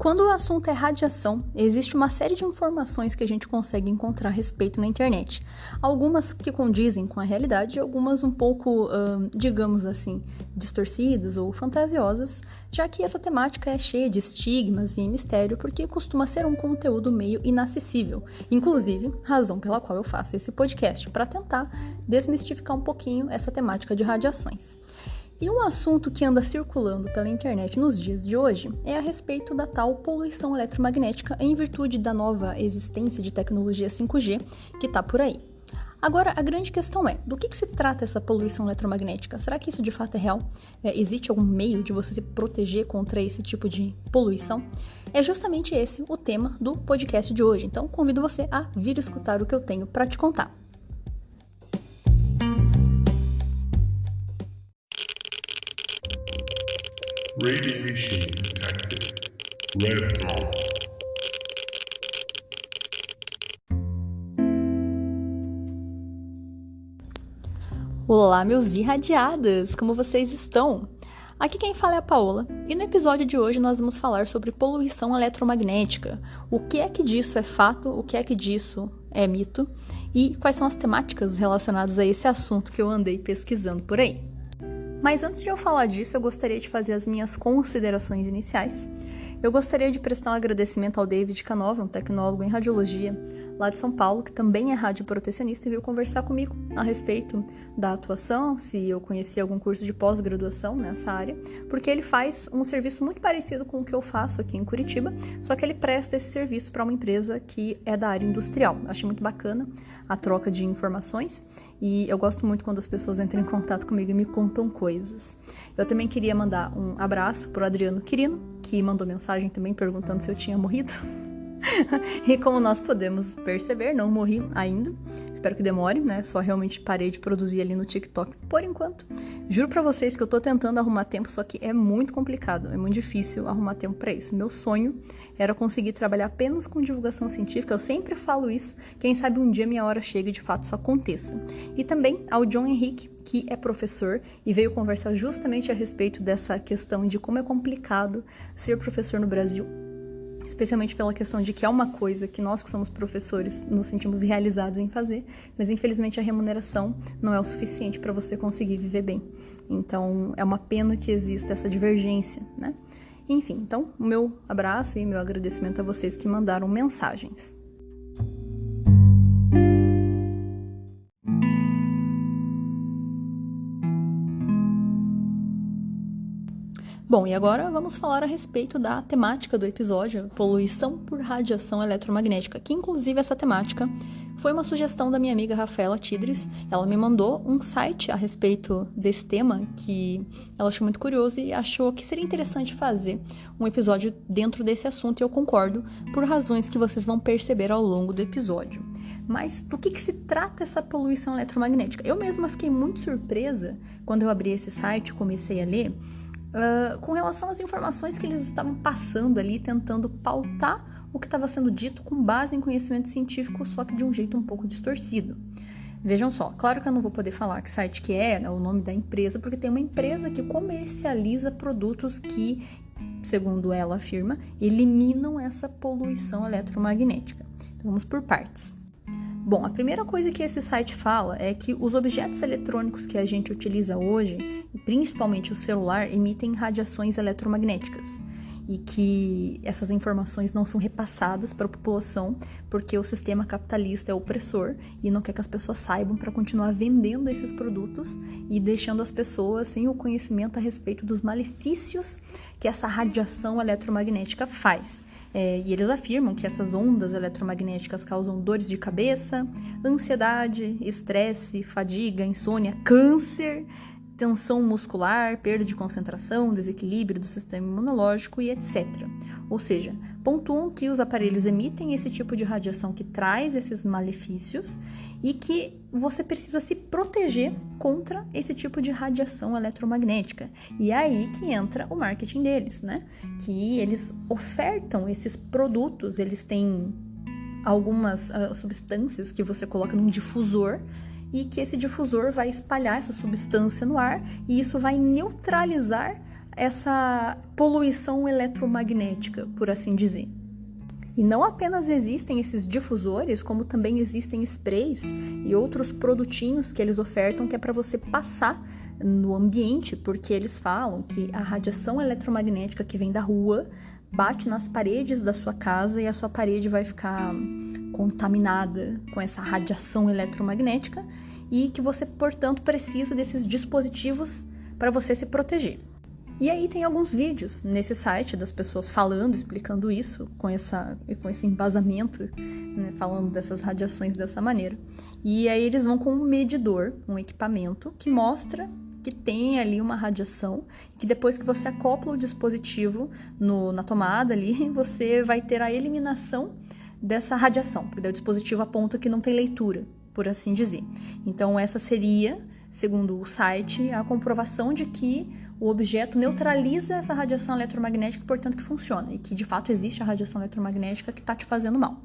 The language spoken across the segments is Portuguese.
Quando o assunto é radiação, existe uma série de informações que a gente consegue encontrar a respeito na internet. Algumas que condizem com a realidade e algumas um pouco, digamos assim, distorcidas ou fantasiosas, já que essa temática é cheia de estigmas e mistério porque costuma ser um conteúdo meio inacessível. Inclusive, razão pela qual eu faço esse podcast, para tentar desmistificar um pouquinho essa temática de radiações. E um assunto que anda circulando pela internet nos dias de hoje é a respeito da tal poluição eletromagnética em virtude da nova existência de tecnologia 5G que está por aí. Agora, a grande questão é, do que se trata essa poluição eletromagnética? Será que isso de fato é real? Existe algum meio de você se proteger contra esse tipo de poluição? É justamente esse o tema do podcast de hoje, então convido você a vir escutar o que eu tenho para te contar. Radiation detected. Red dawn. Olá, meus irradiadas! Como vocês estão? Aqui quem fala é a Paola, e no episódio de hoje nós vamos falar sobre poluição eletromagnética. O que é que disso é fato, o que é que disso é mito, e quais são as temáticas relacionadas a esse assunto que eu andei pesquisando por aí. Mas antes de eu falar disso, eu gostaria de fazer as minhas considerações iniciais. Eu gostaria de prestar um agradecimento ao David Canova, um tecnólogo em radiologia lá de São Paulo, que também é radioprotecionista e veio conversar comigo a respeito da atuação, se eu conhecia algum curso de pós-graduação nessa área, porque ele faz um serviço muito parecido com o que eu faço aqui em Curitiba, só que ele presta esse serviço para uma empresa que é da área industrial. Achei muito bacana a troca de informações e eu gosto muito quando as pessoas entram em contato comigo e me contam coisas. Eu também queria mandar um abraço para o Adriano Quirino, que mandou mensagem também perguntando se eu tinha morrido. E como nós podemos perceber, não morri ainda. Espero que demore, né? Só realmente parei de produzir ali no TikTok por enquanto. Juro pra vocês que eu tô tentando arrumar tempo, só que é muito complicado, é muito difícil arrumar tempo pra isso. Meu sonho era conseguir trabalhar apenas com divulgação científica, eu sempre falo isso, quem sabe um dia minha hora chega e de fato isso aconteça. E também ao John Henrique, que é professor e veio conversar justamente a respeito dessa questão de como é complicado ser professor no Brasil, especialmente pela questão de que é uma coisa que nós que somos professores nos sentimos realizados em fazer, mas infelizmente a remuneração não é o suficiente para você conseguir viver bem. Então é uma pena que exista essa divergência, né? Enfim, então o meu abraço e meu agradecimento a vocês que mandaram mensagens. Bom, e agora vamos falar a respeito da temática do episódio, poluição por radiação eletromagnética, que inclusive essa temática foi uma sugestão da minha amiga Rafaela Tidres. Ela me mandou um site a respeito desse tema que ela achou muito curioso e achou que seria interessante fazer um episódio dentro desse assunto, e eu concordo por razões que vocês vão perceber ao longo do episódio. Mas do que se trata essa poluição eletromagnética? Eu mesma fiquei muito surpresa quando eu abri esse site e comecei a ler, com relação às informações que eles estavam passando ali, tentando pautar o que estava sendo dito com base em conhecimento científico, só que de um jeito um pouco distorcido. Vejam só, claro que eu não vou poder falar que site que é, né, o nome da empresa, porque tem uma empresa que comercializa produtos que, segundo ela afirma, eliminam essa poluição eletromagnética. Então vamos por partes. Bom, a primeira coisa que esse site fala é que os objetos eletrônicos que a gente utiliza hoje, e principalmente o celular, emitem radiações eletromagnéticas e que essas informações não são repassadas para a população porque o sistema capitalista é opressor e não quer que as pessoas saibam para continuar vendendo esses produtos e deixando as pessoas sem o conhecimento a respeito dos malefícios que essa radiação eletromagnética faz. E eles afirmam que essas ondas eletromagnéticas causam dores de cabeça, ansiedade, estresse, fadiga, insônia, câncer, tensão muscular, perda de concentração, desequilíbrio do sistema imunológico e etc. Ou seja, pontuam que os aparelhos emitem esse tipo de radiação que traz esses malefícios e que você precisa se proteger contra esse tipo de radiação eletromagnética. E é aí que entra o marketing deles, né? Que eles ofertam esses produtos, eles têm algumas substâncias que você coloca num difusor e que esse difusor vai espalhar essa substância no ar e isso vai neutralizar essa poluição eletromagnética, por assim dizer. E não apenas existem esses difusores, como também existem sprays e outros produtinhos que eles ofertam que é para você passar no ambiente, porque eles falam que a radiação eletromagnética que vem da rua bate nas paredes da sua casa e a sua parede vai ficar contaminada com essa radiação eletromagnética e que você, portanto, precisa desses dispositivos para você se proteger. E aí tem alguns vídeos nesse site das pessoas falando, explicando isso, com esse embasamento, né, falando dessas radiações dessa maneira. E aí eles vão com um medidor, um equipamento, que mostra que tem ali uma radiação, que depois que você acopla o dispositivo na tomada ali, você vai ter a eliminação dessa radiação, porque daí o dispositivo aponta que não tem leitura, por assim dizer. Então essa seria, segundo o site, a comprovação de que o objeto neutraliza essa radiação eletromagnética, portanto que funciona, e que de fato existe a radiação eletromagnética que está te fazendo mal.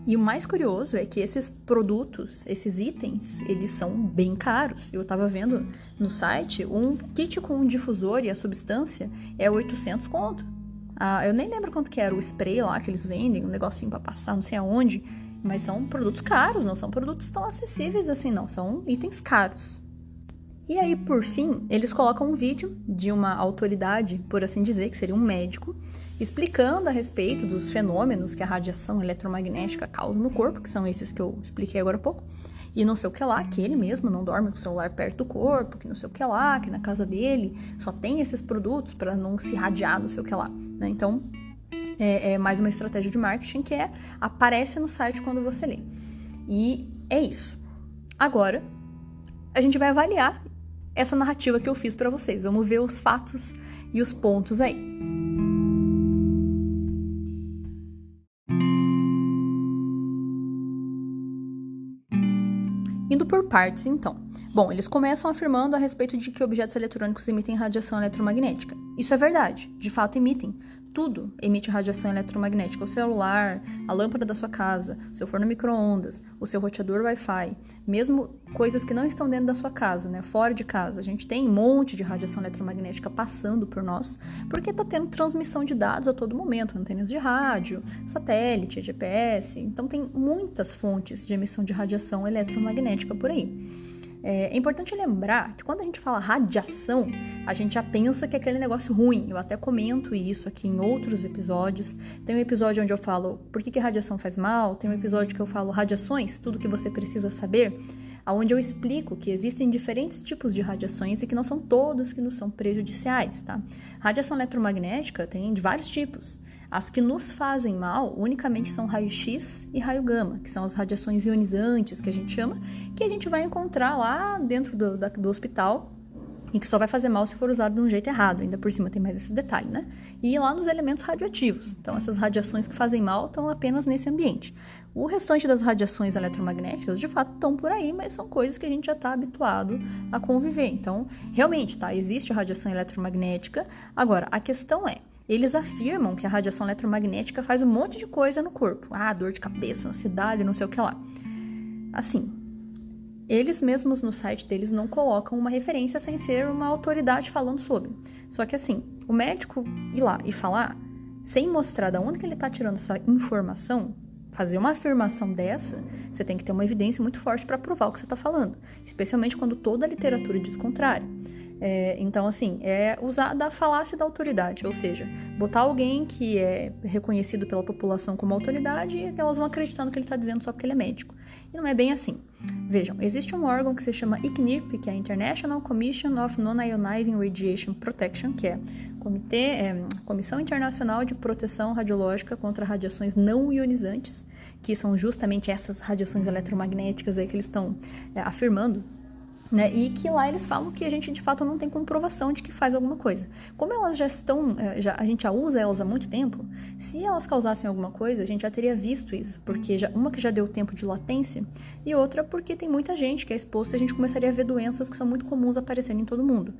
E o mais curioso é que esses produtos, esses itens, eles são bem caros. Eu estava vendo no site, um kit com um difusor e a substância é 800 conto. Eu nem lembro quanto que era o spray lá que eles vendem, um negocinho para passar, não sei aonde, mas são produtos caros, não são produtos tão acessíveis assim não, são itens caros. E aí, por fim, eles colocam um vídeo de uma autoridade, por assim dizer, que seria um médico, explicando a respeito dos fenômenos que a radiação eletromagnética causa no corpo, que são esses que eu expliquei agora há pouco, e não sei o que lá, que ele mesmo não dorme com o celular perto do corpo, que não sei o que lá, que na casa dele só tem esses produtos para não se irradiar, não sei o que lá, né? Então, é mais uma estratégia de marketing que aparece no site quando você lê. E é isso. Agora, a gente vai avaliar essa narrativa que eu fiz para vocês. Vamos ver os fatos e os pontos aí. Indo por partes, então. Bom, eles começam afirmando a respeito de que objetos eletrônicos emitem radiação eletromagnética. Isso é verdade, de fato emitem. Tudo emite radiação eletromagnética. O celular, a lâmpada da sua casa, o seu forno micro-ondas, o seu roteador Wi-Fi, mesmo coisas que não estão dentro da sua casa, né, fora de casa. A gente tem um monte de radiação eletromagnética passando por nós, porque está tendo transmissão de dados a todo momento, antenas de rádio, satélite, GPS. Então tem muitas fontes de emissão de radiação eletromagnética por aí. É importante lembrar que quando a gente fala radiação, a gente já pensa que é aquele negócio ruim. Eu até comento isso aqui em outros episódios. Tem um episódio onde eu falo por que radiação faz mal, tem um episódio que eu falo radiações, tudo que você precisa saber, onde eu explico que existem diferentes tipos de radiações e que não são todas que nos são prejudiciais, tá? Radiação eletromagnética tem de vários tipos. As que nos fazem mal unicamente são raio-x e raio-gama, que são as radiações ionizantes que a gente chama, que a gente vai encontrar lá dentro do hospital e que só vai fazer mal se for usado de um jeito errado. Ainda por cima tem mais esse detalhe, né? E lá nos elementos radioativos. Então essas radiações que fazem mal estão apenas nesse ambiente. O restante das radiações eletromagnéticas, de fato, estão por aí, mas são coisas que a gente já está habituado a conviver. Então, realmente, tá? Existe a radiação eletromagnética. Agora, a questão é, eles afirmam que a radiação eletromagnética faz um monte de coisa no corpo. Dor de cabeça, ansiedade, não sei o que lá. Assim, eles mesmos no site deles não colocam uma referência sem ser uma autoridade falando sobre. Só que assim, o médico ir lá e falar, sem mostrar de onde que ele está tirando essa informação, fazer uma afirmação dessa, você tem que ter uma evidência muito forte para provar o que você está falando. Especialmente quando toda a literatura diz o contrário. Então, assim, é usar da falácia da autoridade, ou seja, botar alguém que é reconhecido pela população como autoridade e que elas vão acreditar no que ele está dizendo só porque ele é médico. E não é bem assim. Vejam, existe um órgão que se chama ICNIRP, que é a International Commission of Non-Ionizing Radiation Protection, que é Comissão Internacional de Proteção Radiológica contra Radiações Não Ionizantes, que são justamente essas radiações eletromagnéticas aí que eles estão afirmando. Né? E que lá eles falam que a gente de fato não tem comprovação de que faz alguma coisa. Como elas já estão, a gente já usa elas há muito tempo, se elas causassem alguma coisa, a gente já teria visto isso, porque uma que já deu tempo de latência e outra porque tem muita gente que é exposta e a gente começaria a ver doenças que são muito comuns aparecendo em todo mundo,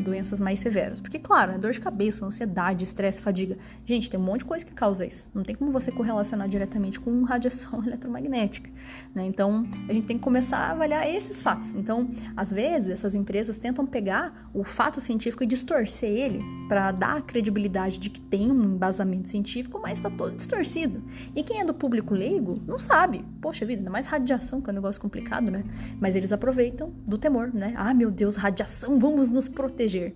doenças mais severas. Porque, claro, dor de cabeça, ansiedade, estresse, fadiga. Gente, tem um monte de coisa que causa isso. Não tem como você correlacionar diretamente com radiação eletromagnética. Né? Então, a gente tem que começar a avaliar esses fatos. Então, Então, às vezes, essas empresas tentam pegar o fato científico e distorcer ele para dar a credibilidade de que tem um embasamento científico, mas está todo distorcido. E quem é do público leigo não sabe. Poxa vida, ainda mais radiação, que é um negócio complicado, né? Mas eles aproveitam do temor, né? Ah, meu Deus, radiação, vamos nos proteger.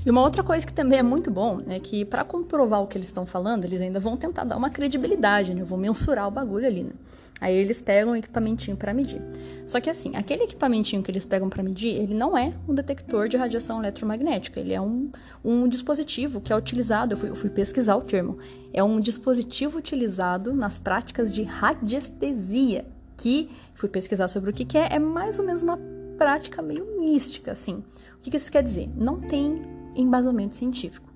E uma outra coisa que também é muito bom é que, para comprovar o que eles estão falando, eles ainda vão tentar dar uma credibilidade, né? Vão mensurar o bagulho ali, né? Aí eles pegam um equipamentinho para medir. Só que assim, aquele equipamentinho que eles pegam para medir, ele não é um detector de radiação eletromagnética, ele é um dispositivo que é utilizado, eu fui pesquisar o termo, é um dispositivo utilizado nas práticas de radiestesia, que fui pesquisar sobre o que é mais ou menos uma prática meio mística, assim. O que isso quer dizer? Não tem embasamento científico.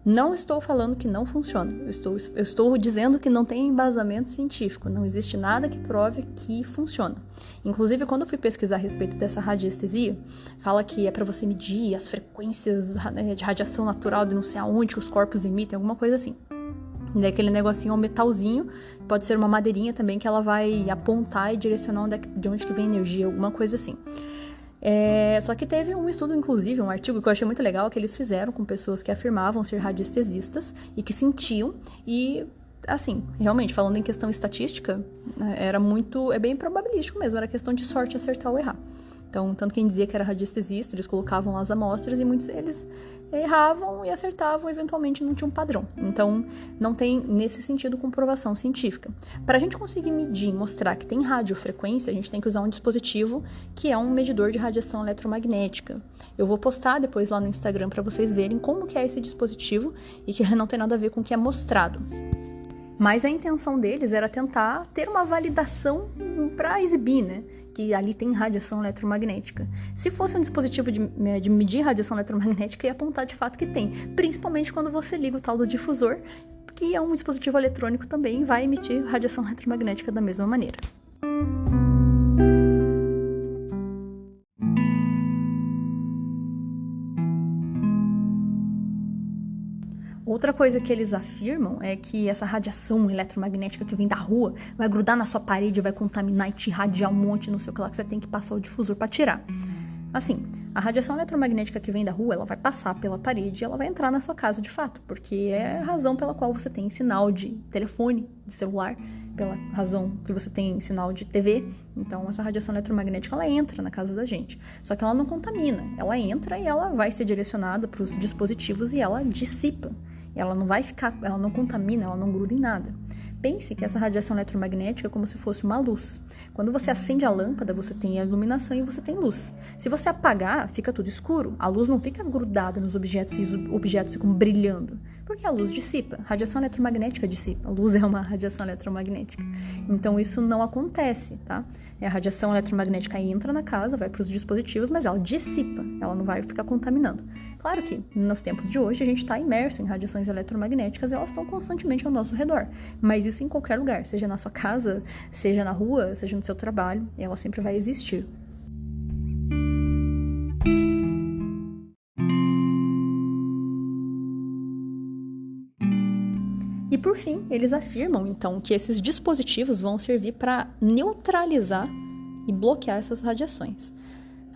Não estou falando que não funciona. Eu estou dizendo que não tem embasamento científico. Não existe nada que prove que funciona. Inclusive, quando eu fui pesquisar a respeito dessa radiestesia, fala que é para você medir as frequências de radiação natural de não sei aonde que os corpos emitem, alguma coisa assim. Daquele negocinho, um metalzinho, pode ser uma madeirinha também, que ela vai apontar e direcionar de onde que vem energia, alguma coisa assim. Só que teve um estudo, inclusive, um artigo que eu achei muito legal, que eles fizeram com pessoas que afirmavam ser radiestesistas e que sentiam, e assim, realmente, falando em questão estatística, é bem probabilístico mesmo, era questão de sorte acertar ou errar. Então, tanto quem dizia que era radiestesista, eles colocavam lá as amostras e muitos deles erravam e acertavam, eventualmente não tinha um padrão. Então, não tem, nesse sentido, comprovação científica. Para a gente conseguir medir e mostrar que tem radiofrequência, a gente tem que usar um dispositivo que é um medidor de radiação eletromagnética. Eu vou postar depois lá no Instagram para vocês verem como que é esse dispositivo e que não tem nada a ver com o que é mostrado. Mas a intenção deles era tentar ter uma validação para exibir, né? Que ali tem radiação eletromagnética. Se fosse um dispositivo de medir radiação eletromagnética, ia apontar de fato que tem. Principalmente quando você liga o tal do difusor, que é um dispositivo eletrônico também, vai emitir radiação eletromagnética da mesma maneira. Outra coisa que eles afirmam é que essa radiação eletromagnética que vem da rua vai grudar na sua parede, vai contaminar e te irradiar um monte, não sei o que lá, que você tem que passar o difusor para tirar. Assim, a radiação eletromagnética que vem da rua, ela vai passar pela parede e ela vai entrar na sua casa de fato, porque é a razão pela qual você tem sinal de telefone, de celular, pela razão que você tem sinal de TV. Então, essa radiação eletromagnética, ela entra na casa da gente. Só que ela não contamina, ela entra e ela vai ser direcionada para os dispositivos e ela dissipa. Ela não contamina, ela não gruda em nada. Pense que essa radiação eletromagnética é como se fosse uma luz. Quando você acende a lâmpada, você tem a iluminação e você tem luz. Se você apagar, fica tudo escuro. A luz não fica grudada nos objetos e os objetos ficam brilhando. Porque a luz dissipa. A radiação eletromagnética dissipa. A luz é uma radiação eletromagnética. Então, isso não acontece, tá? A radiação eletromagnética entra na casa, vai para os dispositivos, mas ela dissipa. Ela não vai ficar contaminando. Claro que, nos tempos de hoje, a gente está imerso em radiações eletromagnéticas e elas estão constantemente ao nosso redor. Mas isso em qualquer lugar, seja na sua casa, seja na rua, seja no seu trabalho, ela sempre vai existir. E por fim, eles afirmam, então, que esses dispositivos vão servir para neutralizar e bloquear essas radiações.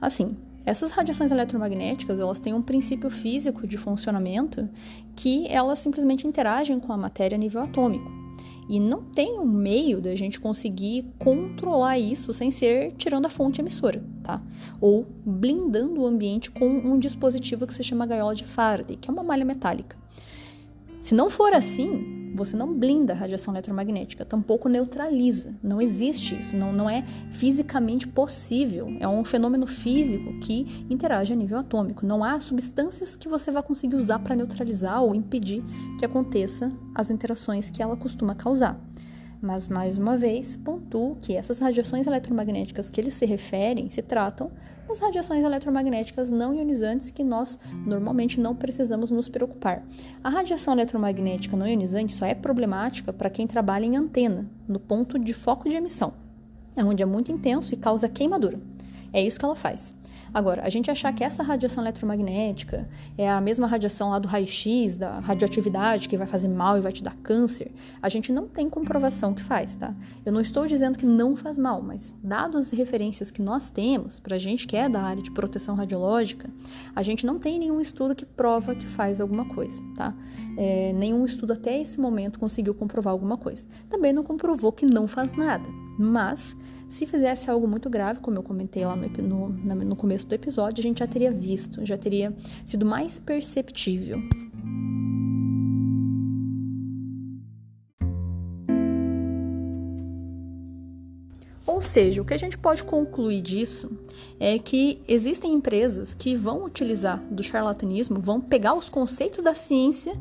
Assim, essas radiações eletromagnéticas, elas têm um princípio físico de funcionamento que elas simplesmente interagem com a matéria a nível atômico. E não tem um meio da gente conseguir controlar isso sem ser tirando a fonte emissora, tá? Ou blindando o ambiente com um dispositivo que se chama gaiola de Faraday, que é uma malha metálica. Se não for assim, você não blinda a radiação eletromagnética, tampouco neutraliza. Não existe isso, não é fisicamente possível. É um fenômeno físico que interage a nível atômico. Não há substâncias que você vai conseguir usar para neutralizar ou impedir que aconteça as interações que ela costuma causar. Mas, mais uma vez, pontuo que essas radiações eletromagnéticas que eles se referem se tratam das radiações eletromagnéticas não ionizantes que nós normalmente não precisamos nos preocupar. A radiação eletromagnética não ionizante só é problemática para quem trabalha em antena, no ponto de foco de emissão, onde é muito intenso e causa queimadura. É isso que ela faz. Agora, a gente achar que essa radiação eletromagnética é a mesma radiação lá do raio-x, da radioatividade, que vai fazer mal e vai te dar câncer, a gente não tem comprovação que faz, tá? Eu não estou dizendo que não faz mal, mas dadas as referências que nós temos, pra gente que é da área de proteção radiológica, a gente não tem nenhum estudo que prova que faz alguma coisa, tá? Nenhum estudo até esse momento conseguiu comprovar alguma coisa. Também não comprovou que não faz nada, mas se fizesse algo muito grave, como eu comentei lá no começo do episódio, a gente já teria visto, já teria sido mais perceptível. Ou seja, o que a gente pode concluir disso é que existem empresas que vão utilizar do charlatanismo, vão pegar os conceitos da ciência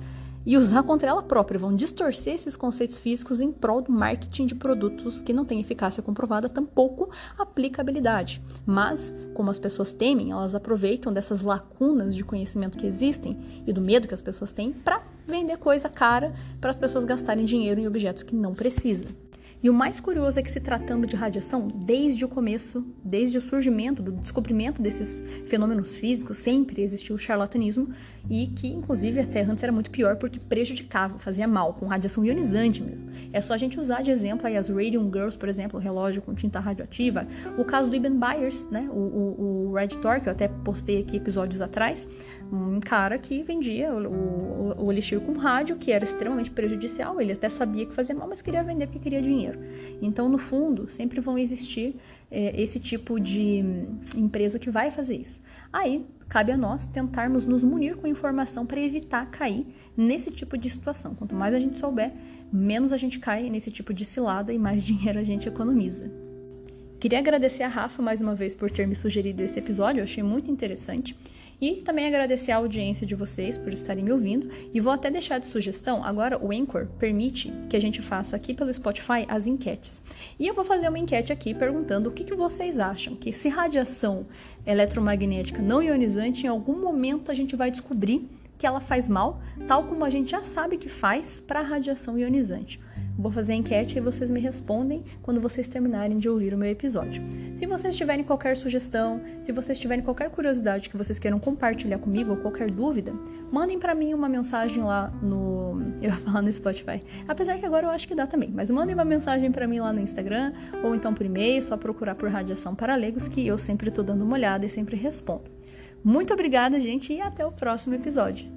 e usar contra ela própria, vão distorcer esses conceitos físicos em prol do marketing de produtos que não têm eficácia comprovada, tampouco aplicabilidade. Mas, como as pessoas temem, elas aproveitam dessas lacunas de conhecimento que existem e do medo que as pessoas têm para vender coisa cara para as pessoas gastarem dinheiro em objetos que não precisam. E o mais curioso é que, se tratando de radiação, desde o começo, desde o surgimento, do descobrimento desses fenômenos físicos, sempre existiu o charlatanismo e que, inclusive, até antes era muito pior porque prejudicava, fazia mal, com radiação ionizante mesmo. É só a gente usar de exemplo aí as Radium Girls, por exemplo, o relógio com tinta radioativa, o caso do Ibn Byers, né, o Red Thor, que eu até postei aqui episódios atrás, um cara que vendia o elixir com rádio, que era extremamente prejudicial, ele até sabia que fazia mal, mas queria vender porque queria dinheiro. Então, no fundo, sempre vão existir esse tipo de empresa que vai fazer isso. Aí, cabe a nós tentarmos nos munir com informação para evitar cair nesse tipo de situação. Quanto mais a gente souber, menos a gente cai nesse tipo de cilada e mais dinheiro a gente economiza. Queria agradecer a Rafa mais uma vez por ter me sugerido esse episódio, eu achei muito interessante. E também agradecer a audiência de vocês por estarem me ouvindo. E vou até deixar de sugestão, agora o Anchor permite que a gente faça aqui pelo Spotify as enquetes. E eu vou fazer uma enquete aqui perguntando o que vocês acham, que se radiação eletromagnética não ionizante, em algum momento a gente vai descobrir que ela faz mal, tal como a gente já sabe que faz para a radiação ionizante. Vou fazer a enquete e vocês me respondem quando vocês terminarem de ouvir o meu episódio. Se vocês tiverem qualquer sugestão, se vocês tiverem qualquer curiosidade que vocês queiram compartilhar comigo ou qualquer dúvida, mandem pra mim uma mensagem lá no... Eu ia falar no Spotify. Apesar que agora eu acho que dá também. Mas mandem uma mensagem pra mim lá no Instagram ou então por e-mail, só procurar por Radiação para Leigos, que eu sempre tô dando uma olhada e sempre respondo. Muito obrigada, gente, e até o próximo episódio.